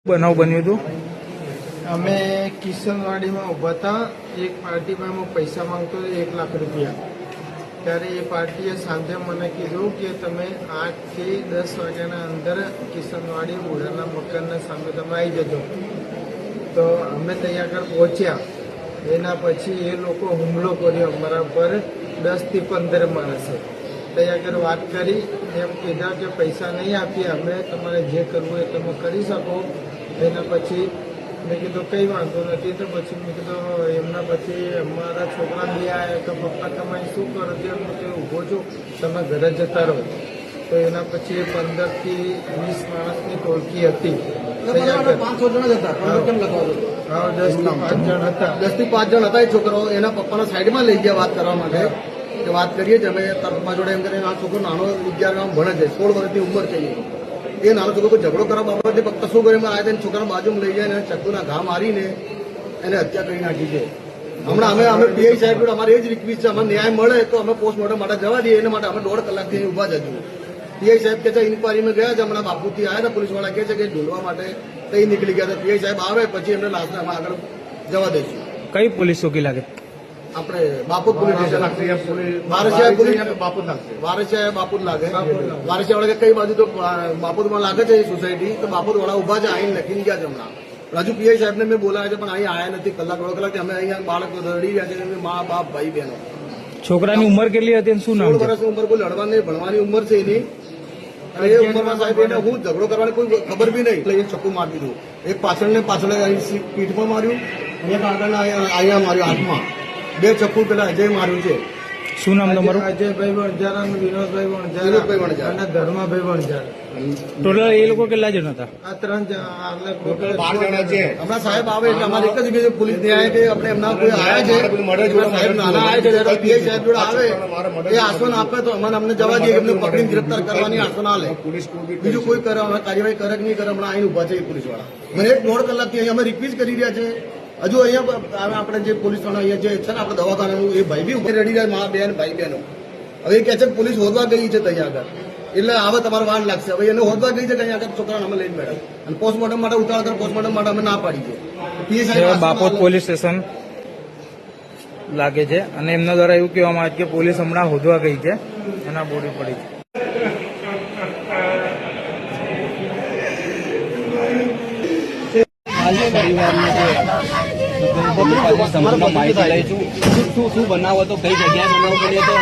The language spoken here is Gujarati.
બનાવ બન્યું હતું? અમે કિશનવાડીમાં ઊભા હતા. એક પાર્ટીમાં હું પૈસા માંગતો હતો, 1 લાખ રૂપિયા. ત્યારે એ પાર્ટીએ સાંજે મને કીધું કે તમે 8 થી 10 વાગ્યાના અંદર કિશનવાડી બુઢાના મકાનના સામે તમે આવી જજો. તો અમે ત્યાં આગળ પહોંચ્યા. એના પછી એ લોકો હુમલો કર્યો અમારા પર. 10 થી 15 માણસે ત્યાં આગળ વાત કરી, એમ કીધા કે પૈસા નહીં આપીએ, અમે તમારે જે કરવું એ તમે કરી શકો. એના પછી મેં કીધું કંઈ વાંધો નથી. તો પછી મેં કીધું એમના પછી અમારા છોકરા બી આવ્યા તો પપ્પા તમે શું કરો છો? કે ઊભો છું, તમે ઘરે જતા રહો. તો એના પછી 15 થી 20 માણસની ટોળકી હતી. 500 જણ જ હતા. કેમ લખાવો? હા, 10 થી 5 જણ હતા. 10 થી 5 જણ હતા. એ છોકરો એના પપ્પાના સાઈડમાં લઈ ગયા વાત કરવા માટે કે વાત કરીએ જ અમે તાર પપ્પા જોડે. એમ કરીને આ છોકરો નાનો 11 ભણે છે, 16 વર્ષની ઉંમર છે. એ નાનો છોકરો કોઈ ઝઘડો કરવા બાબતે ફક્ત શું કરે, આવ્યા તેને છોકરા બાજુમાં લઈ જાય અને ચક્કુના ઘા મારીને એને હત્યા કરી નાખી છે. હમણાં અમે પીઆઈ સાહેબ જોડે અમારી એ જ રિક્વેસ્ટ છે, અમને ન્યાય મળે તો અમે પોસ્ટમોર્ટમ માટે જવા દઈએ. એના માટે અમે 1.5 કલાકથી અહીં ઉભા જ હજુ. પીઆઈ સાહેબ કે છે ઇન્કવાયરીમાં ગયા છે, હમણાં બાપુથી આવ્યા હતા પોલીસવાળા કે છે કે ઢૂંઢવા માટે તઈ નીકળી ગયા હતા. પીઆઈ સાહેબ આવે પછી એમને લાશને અમે આગળ જવા દઈશું. કઈ પોલીસ ચોકી લાગે? આપણે બાપુત પોલીસ સ્ટેશન, વારસિયા બાપુત લાગે. વારસિયા વાળા કઈ બાજુ તો બાપુતમાં લાગે છે સોસાયટી, તો બાપુત વાળા ઉભા છે, અહીં લખીને ગયા છે હમણાં. હજુ પીઆઈ સાહેબને મેં બોલાવ્યા છે પણ અહીં આવ્યા નથી. કલાક 1.5 કલાકથી અમે અહીંયા બાળકો રડી રહ્યા છે, મા બાપ ભાઈ બહેનો. છોકરાની ઉંમર કેટલી હતી અને શું નામ 16 છે? વર્ષની ઉંમર, કોઈ લડવાની ભણવાની ઉંમર છે એની. અને એ ઉંમરમાં સાહેબ એને હું ઝઘડો કરવાની કોઈ ખબર બી નહીં. એટલે એ ચક્કુ મારી દીધું. એક પાછળ અહીં પીઠમાં માર્યું અને એક આગળના અહીંયા માર્યું હાથમાં. 2 ચક્કુ પેલા અજય માર્યું છે. શું નામ તમારું? અજયભાઈ વણઝાર અને વિનોદભાઈ વણઝાર અને ધર્માભાઈ વણઝાર. ટોટલ એ લોકો કેટલા જણ હતા? આ 3 જણ. 12 જણા છે. હમણાં સાહેબ આવે એટલે અમારે એક જ જગ્યાએ પોલીસ ન્યાય કે આપણે એમના કોઈ આવ્યા છે, સાહેબ નાના આવ્યા છે, ત્યારે પીઆઈ સાહેબ જોડે આવે એ આશ્વાસન આપે તો અમને જવા દઈએ. એમને પકડીને ગિરફ્તાર કરવાની આશ્વાસન આલે. બીજું કોઈ કરે અમે કાર્યવાહી કરે કે નહીં કરે, હમણાં અહીં ઉભા છે એ પોલીસ વાળા. મને 1.5 કલાકથી અહીં અમે રિક્વેસ્ટ કરી રહ્યા છે. હજુ અહીંયા આપણે જે પોલીસ વાળા અહીંયા જે છે ને આપણે દવાખાનાનું એ ભાઈ બી રેડી રહ્યા, મા બેન ભાઈ બહેનો. હવે એ કહે છે પોલીસ હોદવા ગઈ છે ત્યાં આગળ, એટલે હવે તમારે વાર લાગશે. હવે એને હોદવા ગઈ છે કે અહીંયા આગળ છોકરાને અમે લઈને બેઠા અને પોસ્ટમોર્ટમ માટે ઉતાવળ કરે. પોસ્ટમોર્ટમ માટે અમે ના પાડી છે. બાપોદ પોલીસ સ્ટેશન લાગે છે અને એમના દ્વારા એવું કહેવામાં આવે છે કે પોલીસ હમણાં હોદવા ગઈ છે, એના બોડી પડી છે. માહિતી લઈશું શું બનાવો તો કઈ જગ્યાએ બનાવવો પડે તો